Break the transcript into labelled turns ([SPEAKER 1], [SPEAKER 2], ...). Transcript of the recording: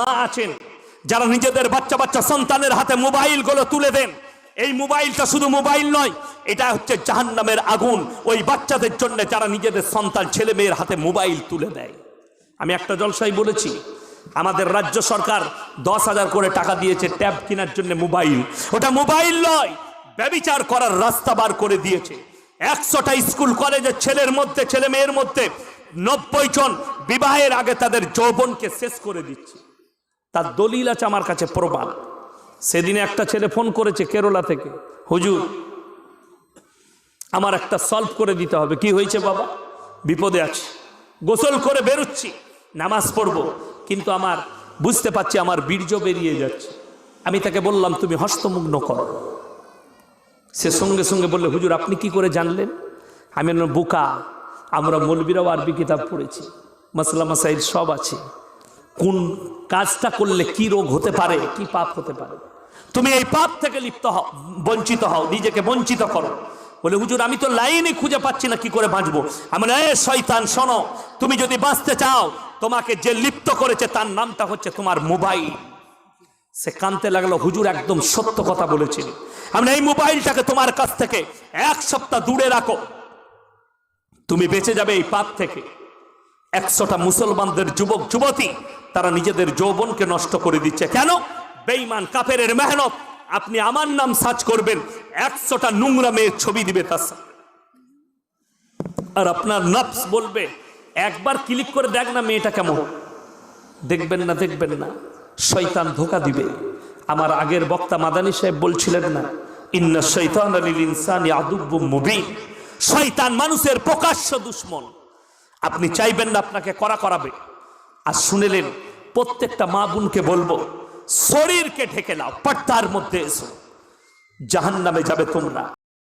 [SPEAKER 1] মা আছেন যারা নিজেদের বাচ্চা বাচ্চা সন্তানের হাতে মোবাইলগুলো তুলে দেন। এই মোবাইলটা শুধু মোবাইল নয়, এটা হচ্ছে জাহান্নামের আগুন ওই বাচ্চাদের জন্য যারা নিজেদের সন্তান ছেলে মেয়ের হাতে মোবাইল তুলে দেয়। আমি একটা জলসায় বলেছি, আমাদের রাজ্য সরকার 10,000 করে টাকা দিয়েছে ট্যাব কেনার জন্য। মোবাইল, ওটা মোবাইল নয়, ব্যভিচার করার রাস্তা বার করে দিয়েছে। 100টা স্কুল কলেজের ছেলের মধ্যে ছেলে মেয়ের মধ্যে 90 জন বিবাহের আগে তাদের যৌবনকে শেষ করে দিচ্ছে। তার দলিল আছে আমার কাছে, প্রমাণ। সেদিনে একটা ছেলে ফোন করেছে কেরলা থেকে, হুজুর আমার একটা সলভ করে দিতে হবে। কি হয়েছে বাবা? বিপদে আছি, গোসল করে বেরোচ্ছি, নামাজ পড়ব, কিন্তু আমার বুঝতে পারছি আমার বীর্য বেরিয়ে যাচ্ছে। আমি তাকে বললাম তুমি হস্তমুগ্ন করো। সে সঙ্গে সঙ্গে বললে হুজুর আপনি কি করে জানলেন? আমি বললাম বোকা, আমরা মৌলবীরাও আরবি কিতাব পড়েছি, মাসলা মাসাইল সব আছে। কোন কাজটা করলে কি রোগ হতে পারে, কি পাপ হতে পারে, তুমি এই পাপ থেকে লিপ্ত হও, বঞ্চিত হও, নিজেকে বঞ্চিত করো। বলে হুজুর আমি তো লাইনই খুঁজে পাচ্ছি না, কি করে বাঁচবো? আমি বলি এ শয়তান শোনো, তুমি যদি বাঁচতে চাও তোমাকে যে লিপ্ত করেছে তার নামটা হচ্ছে তোমার মোবাইল। সে কাঁদতে লাগলো, হুজুর একদম সত্য কথা বলেছেন। আমি এই মোবাইলটাকে তোমার কাছ থেকে 1 সপ্তাহ দূরে রাখো, তুমি বেঁচে যাবে এই পাপ থেকে। 100টা মুসলমানদের যুবক যুবতী তারা নিজেদের যৌবনকে নষ্ট করে দিচ্ছে। কেন? বেঈমান কাফেরের মেহনত। আপনি আমার নাম সার্চ করবেন, 100টা নোংরা মেয়ের ছবি দিবে তার সাথে, আর আপনার নফস বলবে একবার ক্লিক করে দেখ না মেয়েটা কেমন। দেখবেন না, দেখবেন না, শয়তান ধোঁকা দিবে। আমার আগের বক্তা মাদানী সাহেব বলছিলেন না, ইন্না শাইতানা লিল ইনসানি আদুব্বুম মুবিন, শয়তান মানুষের প্রকাশ্য দুশমন। আপনি চাইবেন না আপনাকে করা করাবে। আর শুনেলেন, প্রত্যেকটা মা বোনকে বলবো শরীরকে ঢেকে নাও, পর্দার মধ্যে এসো, জাহান্নামে যাবে তোমরা।